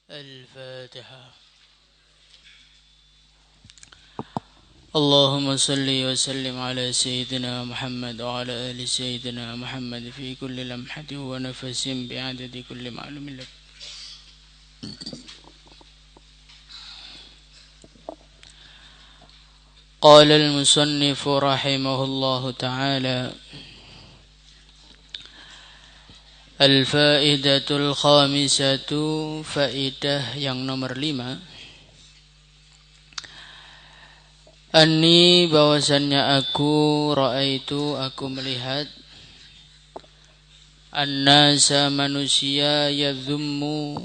الفاتحة. اللهم صل وسلم على سيدنا محمد وعلى آل سيدنا محمد في كل لمحة ونفس بعدد كل معلوم لك. قال المصنف رحمه الله تعالى: Al-faidatul khamisatu, faidah yang nomor 5. Anni, bahwasannya aku melihat annasa, manusia, yadhummu,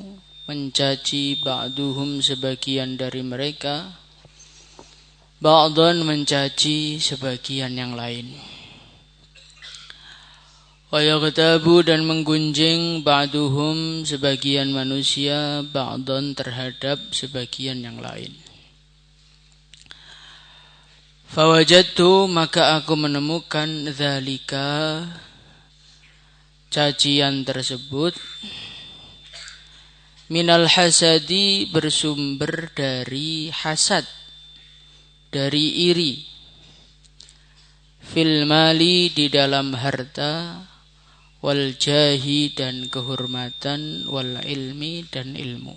mencaci, ba'duhum, sebagian dari mereka, ba'dan, mencaci sebagian yang lain. Wa yaghtabu, dan menggunjing, ba'duhum, sebagian manusia, ba'dan, terhadap sebagian yang lain. Fawajadtu, maka aku menemukan dzalika, cacian tersebut, minal hasadi, bersumber dari hasad, dari iri, fil mali, di dalam harta, wal jahi, dan kehormatan, wal ilmi, dan ilmu.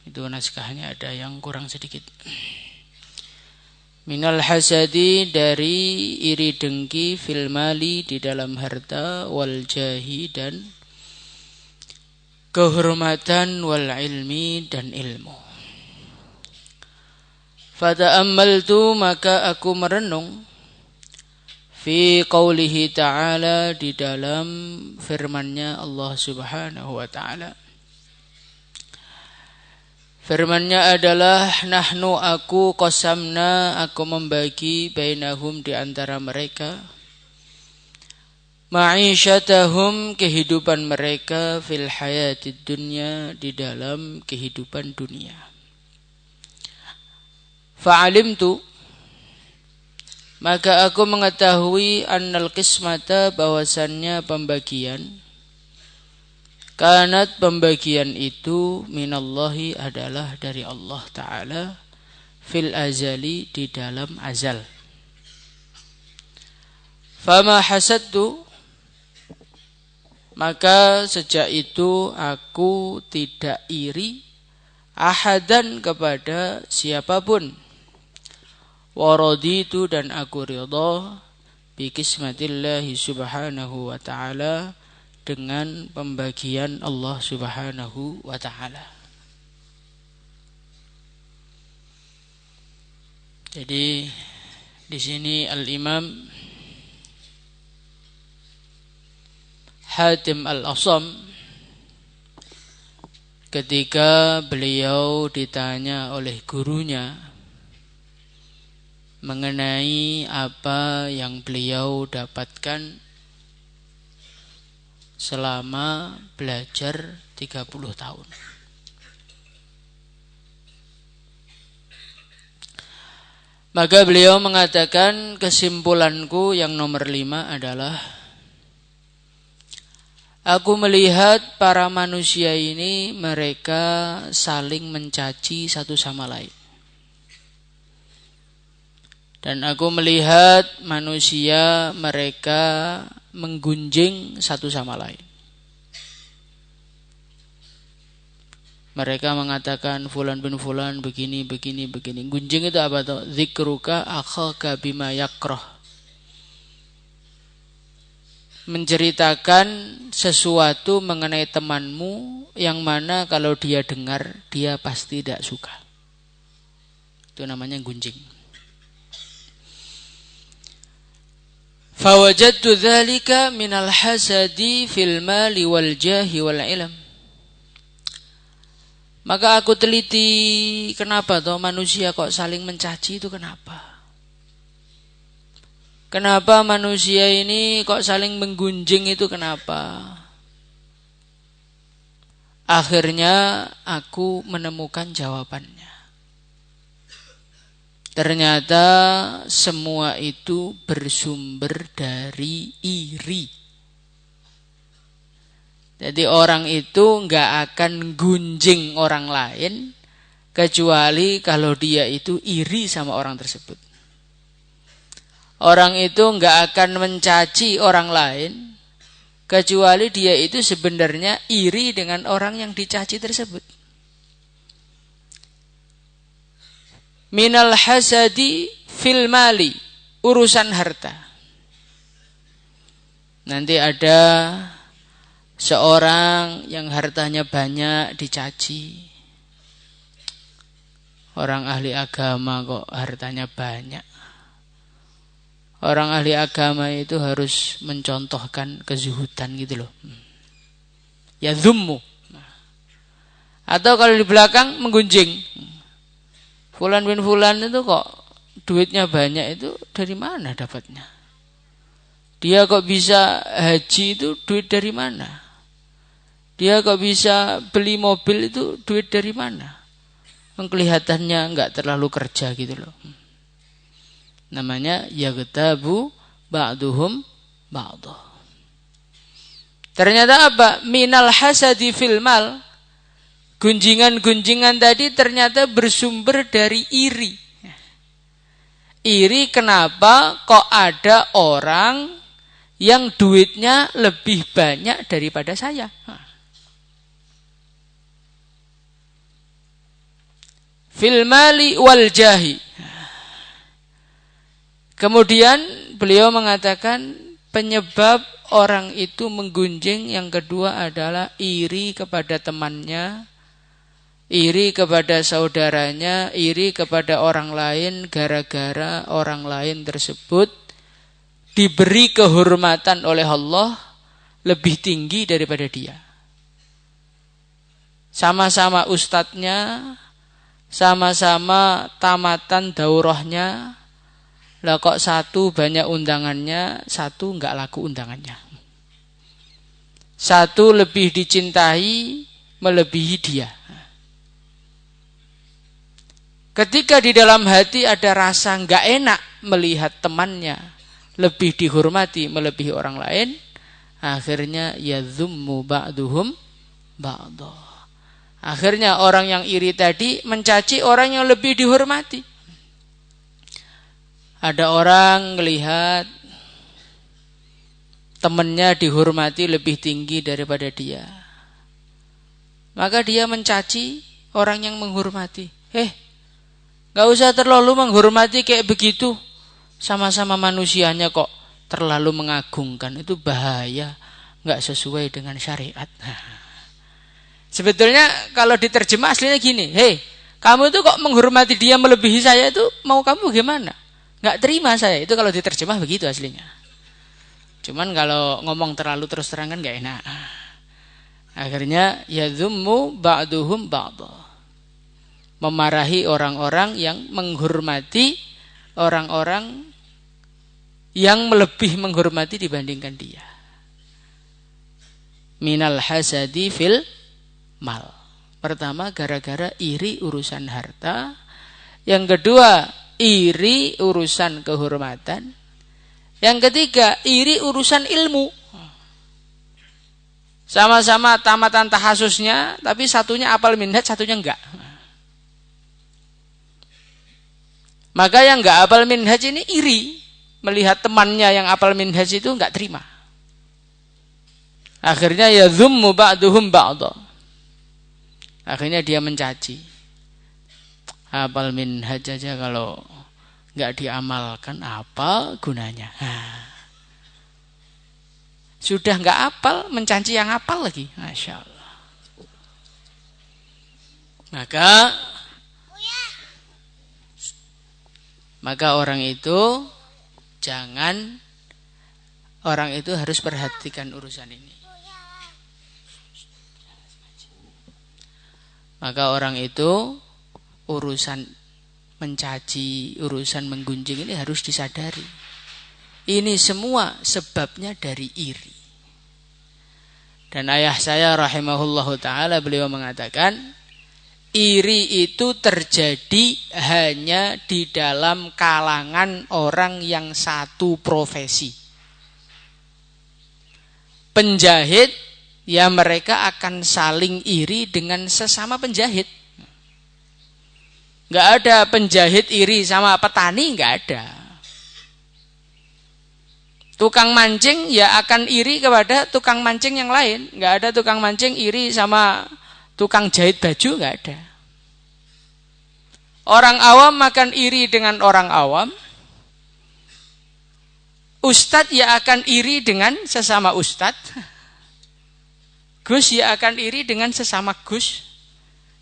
Itu naskahnya ada yang kurang sedikit. Minal hasadi, dari iri dengki, fil mali, di dalam harta, wal jahi, dan kehormatan, wal ilmi, dan ilmu. Fata'ammaltu, maka aku merenung, fi qawlihi ta'ala, di dalam firman-Nya Allah Subhanahu wa ta'ala. Firman-Nya adalah, nahnu, aku, qasamna, aku membagi, bainahum, di antara mereka, ma'isyatahum, kehidupan mereka, fil hayatid dunya, di dalam kehidupan dunia. Fa'alimtu, maka aku mengetahui, annal qismata, bahwasannya pembagian, kanat, pembagian itu, minallahi, adalah dari Allah Ta'ala, fil azali, di dalam azal. Fama hasadtu, maka sejak itu aku tidak iri, ahadan, kepada siapapun. Waraditu, dan aku ridha, bi qismatillahi subhanahu wa ta'ala, dengan pembagian Allah Subhanahu wa ta'ala. Jadi di sini Al-Imam Hatim Al-Asam, ketika beliau ditanya oleh gurunya mengenai apa yang beliau dapatkan selama belajar 30 tahun. Maka beliau mengatakan, kesimpulanku yang nomor 5 adalah, aku melihat para manusia ini, mereka saling mencaci satu sama lain. Dan aku melihat manusia, mereka menggunjing satu sama lain. Mereka mengatakan fulan bin fulan begini, begini, begini. Gunjing itu apa tuh? Dzikruka akhaka bima yakrah. Menceritakan sesuatu mengenai temanmu yang mana kalau dia dengar, dia pasti tidak suka. Itu namanya gunjing. Fawajadtu dzalika minal hasadi fil mali wal jahi wal ilm. Maka aku teliti, kenapa toh manusia kok saling mencaci itu, kenapa? Kenapa manusia ini kok saling menggunjing itu, kenapa? Akhirnya aku menemukan jawabannya. Ternyata semua itu bersumber dari iri. Jadi orang itu nggak akan gunjing orang lain kecuali kalau dia itu iri sama orang tersebut. Orang itu nggak akan mencaci orang lain kecuali dia itu sebenarnya iri dengan orang yang dicaci tersebut. Minal hasadi fil mali, urusan harta. Nanti ada seorang yang hartanya banyak dicaci. Orang ahli agama kok hartanya banyak. Orang ahli agama itu harus mencontohkan kezuhudan gitu loh. Ya dzummu. Atau kalau di belakang menggunjing. Fulan bin fulan itu kok duitnya banyak, itu dari mana dapatnya? Dia kok bisa haji, itu duit dari mana? Dia kok bisa beli mobil, itu duit dari mana? Kelihatannya enggak terlalu kerja gitu loh. Namanya yaghtabu ba'duhum ba'duh. Ternyata apa? Minal hasadi fil mal. Gunjingan-gunjingan tadi ternyata bersumber dari iri. Iri kenapa kok ada orang yang duitnya lebih banyak daripada saya? Fil mali wal jahi. Kemudian beliau mengatakan penyebab orang itu menggunjing yang kedua adalah iri kepada temannya, iri kepada saudaranya, iri kepada orang lain gara-gara orang lain tersebut diberi kehormatan oleh Allah lebih tinggi daripada dia. Sama-sama ustadznya, sama-sama tamatan daurahnya. Lah kok satu banyak undangannya, satu enggak laku undangannya. Satu lebih dicintai melebihi dia. Ketika di dalam hati ada rasa enggak enak melihat temannya lebih dihormati melebihi orang lain, akhirnya yadzummu ba'duhum ba'dah. Akhirnya orang yang iri tadi mencaci orang yang lebih dihormati. Ada orang melihat temannya dihormati lebih tinggi daripada dia, maka dia mencaci orang yang menghormati. Gak usah terlalu menghormati kayak begitu. Sama-sama manusianya kok terlalu mengagungkan. Itu bahaya, gak sesuai dengan syariat. Sebetulnya kalau diterjemah aslinya gini, kamu itu kok menghormati dia melebihi saya, itu mau kamu gimana? Nggak terima saya, itu kalau diterjemah begitu aslinya. Cuman kalau ngomong terlalu terus terang kan nggak enak. Akhirnya yadzummu ba'duhum ba'dah. Memarahi orang-orang yang menghormati orang-orang yang lebih menghormati dibandingkan dia. Minal hasadi fil mal. Pertama gara-gara iri urusan harta. Yang kedua iri urusan kehormatan. Yang ketiga, iri urusan ilmu. Sama-sama tamatan tahasusnya, tapi satunya apal minhaj, satunya enggak. Maka yang enggak apal minhaj ini iri. Melihat temannya yang apal minhaj itu enggak terima. Akhirnya yadzummu ba'duhum ba'dah. Akhirnya dia mencaci. Hafal minhaj aja kalau nggak diamalkan apa gunanya? Sudah nggak hafal mencaci yang hafal lagi, Masya Allah. Maka orang itu harus perhatikan urusan ini. Maka orang itu urusan mencaci, urusan menggunjing ini harus disadari. Ini semua sebabnya dari iri. Dan ayah saya rahimahullahu ta'ala beliau mengatakan, iri itu terjadi hanya di dalam kalangan orang yang satu profesi. Penjahit ya mereka akan saling iri dengan sesama penjahit. Nggak ada penjahit iri sama petani, nggak ada. Tukang mancing ya akan iri kepada tukang mancing yang lain. Nggak ada tukang mancing iri sama tukang jahit baju, nggak ada. Orang awam akan iri dengan orang awam. Ustadz ya akan iri dengan sesama ustadz. Gus ya akan iri dengan sesama gus.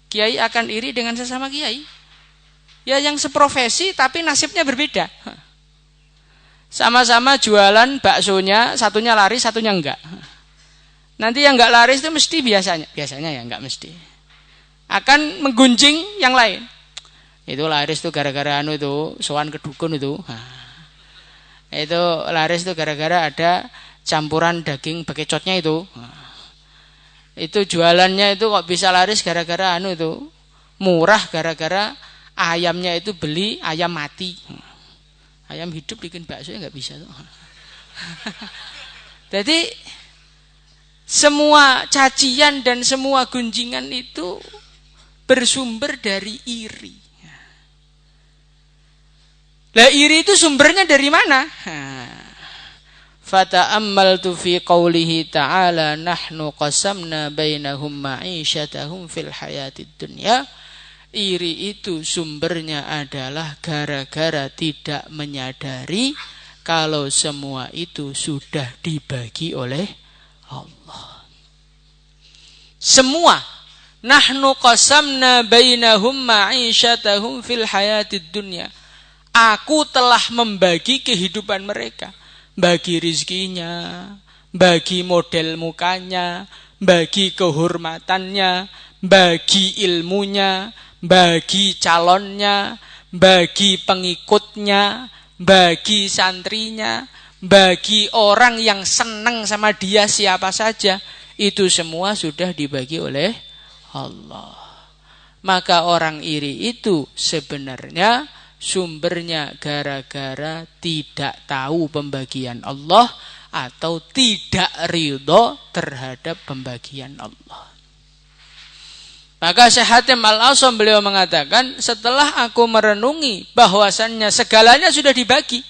Kiai akan iri dengan sesama kiai. Ya yang seprofesi tapi nasibnya berbeda. Sama-sama jualan baksonya, satunya laris, satunya enggak. Nanti yang enggak laris itu mesti biasanya ya enggak mesti, akan menggunjing yang lain. Itu laris itu gara-gara itu sowan ke dukun itu. Itu laris itu gara-gara ada campuran daging bekecotnya itu. Itu jualannya itu kok bisa laris gara-gara itu murah gara-gara ayamnya itu beli ayam mati. Ayam hidup bikin bakso ya nggak bisa tuh. Jadi semua cacian dan semua gunjingan itu bersumber dari iri. Lah iri itu sumbernya dari mana? Fata'ammaltu fi qawlihi ta'ala nahnu qasamna bainahum ma'isyatahum fil hayatid dunya. Iri itu sumbernya adalah gara-gara tidak menyadari kalau semua itu sudah dibagi oleh Allah. Semua. Nahnu qasamna bainahum ma'isyatahum fil hayatid dunya. Aku telah membagi kehidupan mereka. Bagi rizkinya, bagi model mukanya, bagi kehormatannya, bagi ilmunya, bagi calonnya, bagi pengikutnya, bagi santrinya, bagi orang yang senang sama dia siapa saja, itu semua sudah dibagi oleh Allah. Maka orang iri itu sebenarnya sumbernya gara-gara tidak tahu pembagian Allah atau tidak ridho terhadap pembagian Allah. Maka Syekh Hatim Al-Asam beliau mengatakan, setelah aku merenungi bahwasannya segalanya sudah dibagi.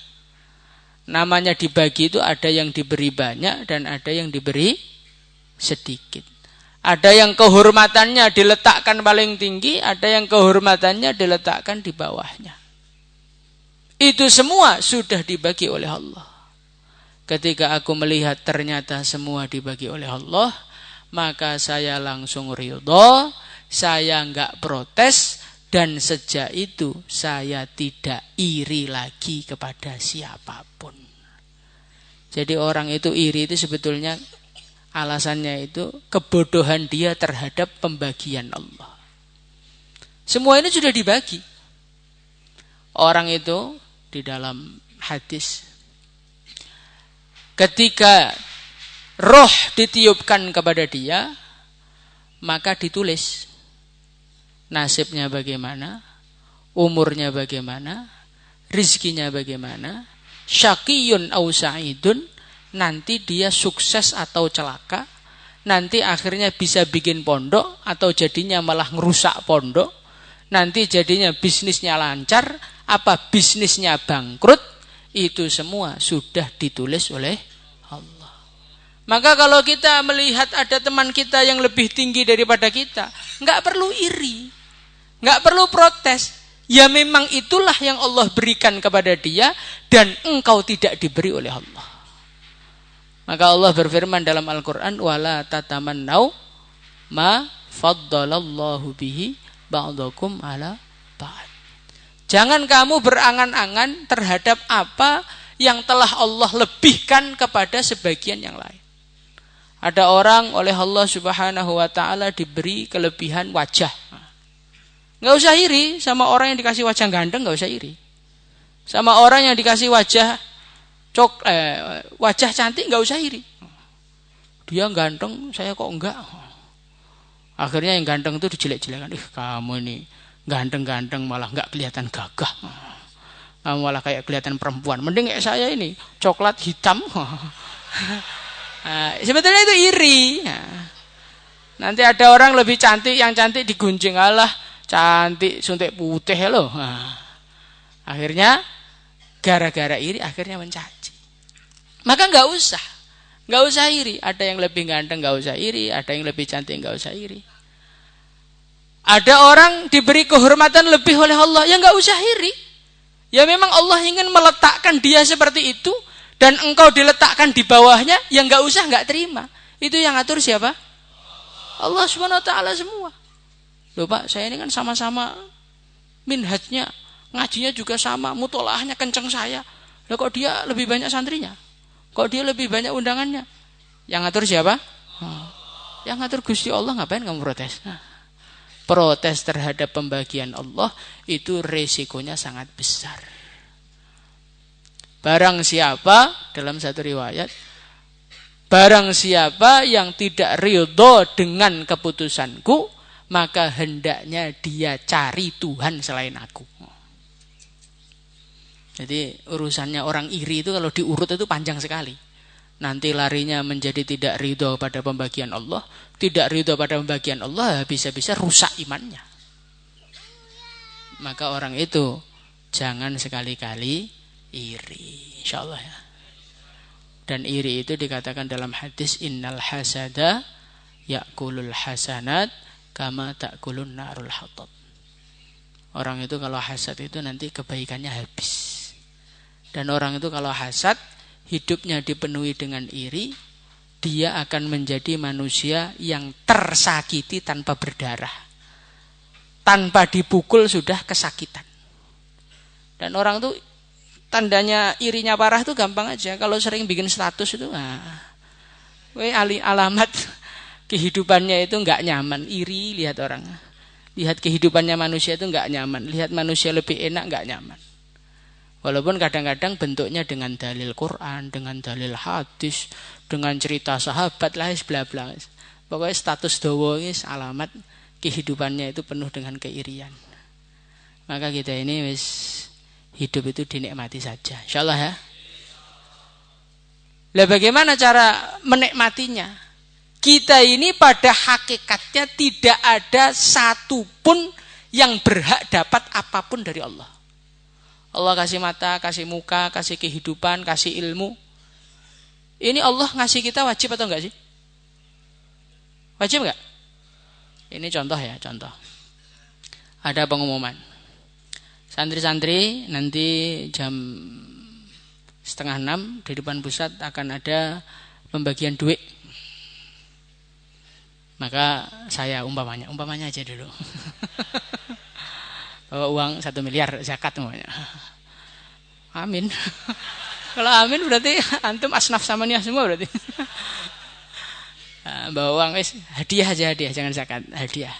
Namanya dibagi itu ada yang diberi banyak dan ada yang diberi sedikit. Ada yang kehormatannya diletakkan paling tinggi, ada yang kehormatannya diletakkan di bawahnya. Itu semua sudah dibagi oleh Allah. Ketika aku melihat ternyata semua dibagi oleh Allah, maka saya langsung ridho. Saya enggak protes dan sejak itu saya tidak iri lagi kepada siapapun. Jadi orang itu iri itu sebetulnya alasannya itu kebodohan dia terhadap pembagian Allah. Semua ini sudah dibagi. Orang itu di dalam hadis ketika roh ditiupkan kepada dia, maka ditulis nasibnya bagaimana, umurnya bagaimana, rizkinya bagaimana, syaqiyun au sa'idun, nanti dia sukses atau celaka, nanti akhirnya bisa bikin pondok atau jadinya malah ngerusak pondok, nanti jadinya bisnisnya lancar, apa bisnisnya bangkrut, itu semua sudah ditulis oleh Allah. Maka kalau kita melihat ada teman kita yang lebih tinggi daripada kita, enggak perlu iri. Enggak perlu protes. Ya memang itulah yang Allah berikan kepada dia dan engkau tidak diberi oleh Allah. Maka Allah berfirman dalam Al-Qur'an, wala tatamannau ma faddalallahu bihi ba'dakum ala ba'd. Jangan kamu berangan-angan terhadap apa yang telah Allah lebihkan kepada sebagian yang lain. Ada orang oleh Allah Subhanahu wa taala diberi kelebihan wajah. Enggak usah iri sama orang yang dikasih wajah ganteng, enggak usah iri. Sama orang yang dikasih wajah wajah cantik, enggak usah iri. Dia ganteng, saya kok enggak. Akhirnya yang ganteng itu dijelek-jelekan. Kamu ini ganteng-ganteng malah enggak kelihatan gagah. Kamu malah kayak kelihatan perempuan. Mending kayak saya ini, coklat hitam. Nah, sebetulnya itu iri. Nah, nanti ada orang lebih cantik, yang cantik digunjing, alah cantik suntik putih loh. Nah, akhirnya gara-gara iri akhirnya mencaci. Maka nggak usah iri. Ada yang lebih ganteng nggak usah iri, ada yang lebih cantik nggak usah iri. Ada orang diberi kehormatan lebih oleh Allah, ya nggak usah iri. Ya memang Allah ingin meletakkan dia seperti itu, dan engkau diletakkan di bawahnya, ya nggak usah nggak terima. Itu yang atur siapa? Allah Subhanahu Wa Taala semua. Loh Pak, saya ini kan sama-sama minhajnya, ngajinya juga sama, mutolaahnya kenceng saya. Loh kok dia lebih banyak santrinya? Kok dia lebih banyak undangannya? Yang atur siapa? Yang atur Gusti Allah, ngapain kamu protes? Protes terhadap pembagian Allah itu resikonya sangat besar. Barang siapa, dalam satu riwayat, barang siapa yang tidak ridho dengan keputusanku, maka hendaknya dia cari Tuhan selain aku. Jadi urusannya orang iri itu kalau diurut itu panjang sekali. Nanti larinya menjadi tidak ridho pada pembagian Allah. Tidak ridho pada pembagian Allah, bisa-bisa rusak imannya. Maka orang itu jangan sekali-kali iri, insyaallah ya. Dan iri itu dikatakan dalam hadis, innal hasada ya'kulul hasanat kama ta'kulun narul hatab. Orang itu kalau hasad itu nanti kebaikannya habis. Dan orang itu kalau hasad, hidupnya dipenuhi dengan iri, dia akan menjadi manusia yang tersakiti tanpa berdarah. Tanpa dipukul sudah kesakitan. Dan orang itu tandanya irinya parah itu gampang aja. Kalau sering bikin status itu, alamat kehidupannya itu nggak nyaman. Iri lihat orang. Lihat kehidupannya manusia itu nggak nyaman. Lihat manusia lebih enak nggak nyaman. Walaupun kadang-kadang bentuknya dengan dalil Quran, dengan dalil hadis, dengan cerita sahabat lah, bla bla. Pokoknya status dowo ini alamat kehidupannya itu penuh dengan keirian. Maka kita ini wis hidup itu dinikmati saja, insyaallah ya. Lah bagaimana cara menikmatinya? Kita ini pada hakikatnya tidak ada satupun yang berhak dapat apapun dari Allah. Allah kasih mata, kasih muka, kasih kehidupan, kasih ilmu. Ini Allah ngasih kita wajib atau enggak sih? Wajib enggak? Ini contoh ya, contoh. Ada pengumuman. Santri-santri nanti jam 5:30 di depan pusat akan ada pembagian duit. Maka saya umpamanya aja dulu. Bawa uang 1 miliar zakat semuanya. Amin. Kalau amin berarti antum asnaf samania semua berarti. Bawa uang hadiah aja, hadiah, jangan zakat, hadiah.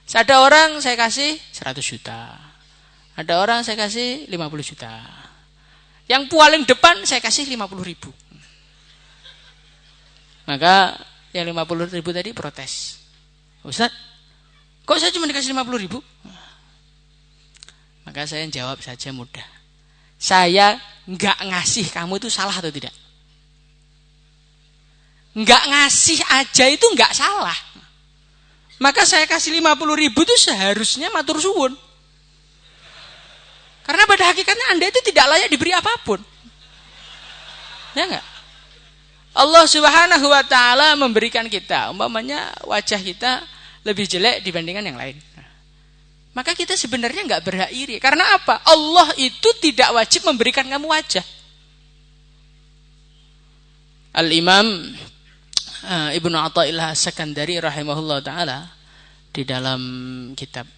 Ada orang saya kasih 100 juta. Ada orang saya kasih 50 juta. Yang paling depan saya kasih 50 ribu. Maka yang 50 ribu tadi protes. Ustaz, kok saya cuma dikasih 50 ribu? Maka saya jawab saja mudah. Saya enggak ngasih kamu itu salah atau tidak? Enggak ngasih aja itu enggak salah. Maka saya kasih 50 ribu itu seharusnya matur suwun. Karena pada hakikatnya Anda itu tidak layak diberi apapun. Ya enggak? Allah Subhanahu wa taala memberikan kita, umpamanya wajah kita lebih jelek dibandingkan yang lain. Maka kita sebenarnya enggak berhak iri. Karena apa? Allah itu tidak wajib memberikan kamu wajah. Al-Imam Ibnu Athaillah As-Sakandari rahimahullah ta'ala di dalam kitab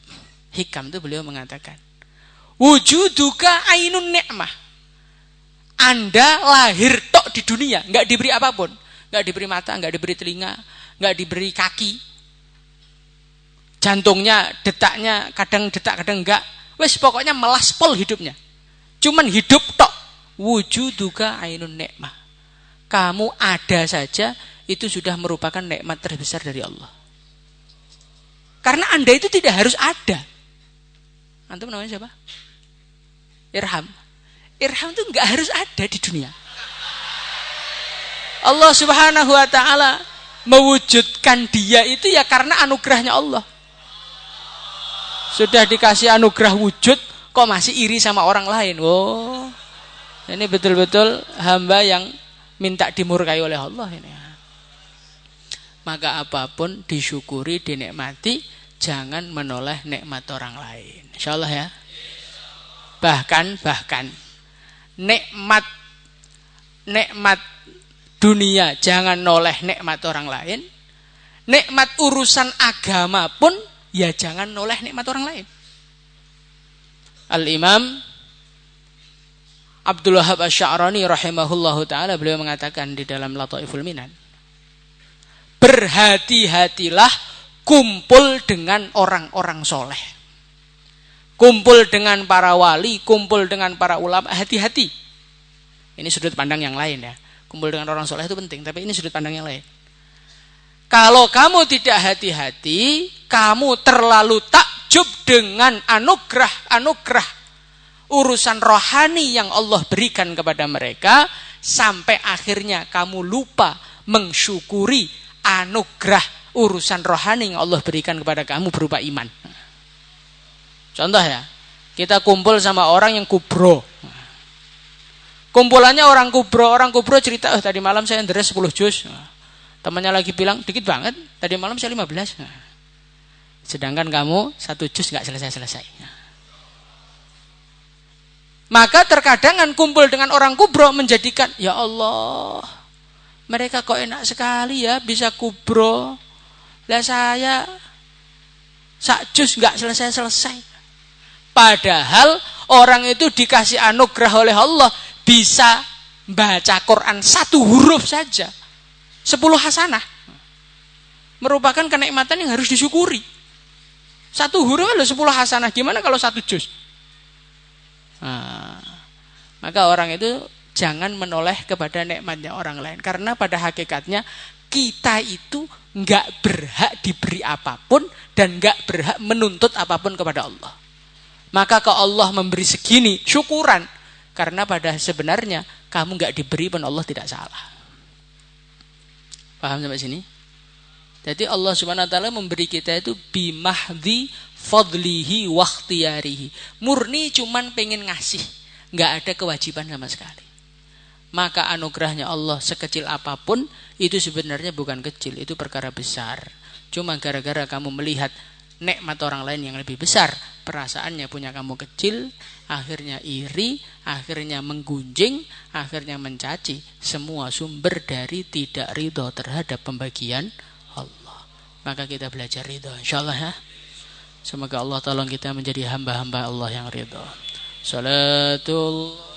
Hikam itu beliau mengatakan, wujuduka ainun ni'mah. Anda lahir tok di dunia, enggak diberi apapun, enggak diberi mata, enggak diberi telinga, enggak diberi kaki, jantungnya, detaknya kadang detak kadang enggak, wes pokoknya melaspol hidupnya, cuman hidup tok. Wujuduka ainun ni'mah. Kamu ada saja itu sudah merupakan nikmat terbesar dari Allah. Karena Anda itu tidak harus ada. Antum namanya siapa? Irham. Irham itu enggak harus ada di dunia. Allah Subhanahu wa taala mewujudkan dia itu ya karena anugerahnya Allah. Sudah dikasih anugerah wujud kok masih iri sama orang lain. Oh. Ini betul-betul hamba yang minta dimurkai oleh Allah ini. Maka apapun disyukuri, dinikmati, jangan menoleh nikmat orang lain. Insyaallah ya. Bahkan nikmat dunia jangan noleh nikmat orang lain. Nikmat urusan agama pun ya jangan noleh nikmat orang lain. Al-Imam Abdul Wahhab Asy-Sya'rani rahimahullahu taala beliau mengatakan di dalam Lataiful Minan, berhati-hatilah kumpul dengan orang-orang soleh, kumpul dengan para wali, kumpul dengan para ulama. Hati-hati. Ini sudut pandang yang lain ya. Kumpul dengan orang soleh itu penting, tapi ini sudut pandang yang lain. Kalau kamu tidak hati-hati, kamu terlalu takjub dengan anugerah urusan rohani yang Allah berikan kepada mereka, sampai akhirnya kamu lupa mensyukuri anugerah urusan rohani yang Allah berikan kepada kamu berupa iman. Contoh ya, kita kumpul sama orang yang kubro. Kumpulannya orang kubro cerita, tadi malam saya deres 10 juz. Temannya lagi bilang, dikit banget, tadi malam saya 15. Sedangkan kamu 1 juz gak selesai-selesai. Maka terkadang kumpul dengan orang kubro menjadikan, ya Allah, mereka kok enak sekali ya bisa kubro. Lah saya 1 juz gak selesai-selesai. Padahal orang itu dikasih anugerah oleh Allah bisa baca Quran 1 huruf saja 10 hasanah. Merupakan kenikmatan yang harus disyukuri. 1 huruf adalah 10 hasanah. Gimana kalau 1 juz? Nah, maka orang itu jangan menoleh kepada nikmatnya orang lain. Karena pada hakikatnya kita itu enggak berhak diberi apapun dan enggak berhak menuntut apapun kepada Allah. Maka kalau Allah memberi segini, syukuran. Karena pada sebenarnya kamu enggak diberi pun Allah tidak salah. Paham sampai sini? Jadi Allah Subhanahu wa taala memberi kita itu bimahdhi fadlihi wa ikhtiyarihi. Murni cuman pengen ngasih, enggak ada kewajiban sama sekali. Maka anugerahnya Allah sekecil apapun itu sebenarnya bukan kecil, itu perkara besar. Cuma gara-gara kamu melihat nikmat orang lain yang lebih besar, perasaannya punya kamu kecil, akhirnya iri, akhirnya menggunjing, akhirnya mencaci. Semua sumber dari tidak ridho terhadap pembagian Allah. Maka kita belajar ridho, insyaallah ya. Semoga Allah tolong kita menjadi hamba-hamba Allah yang ridho. Salatullah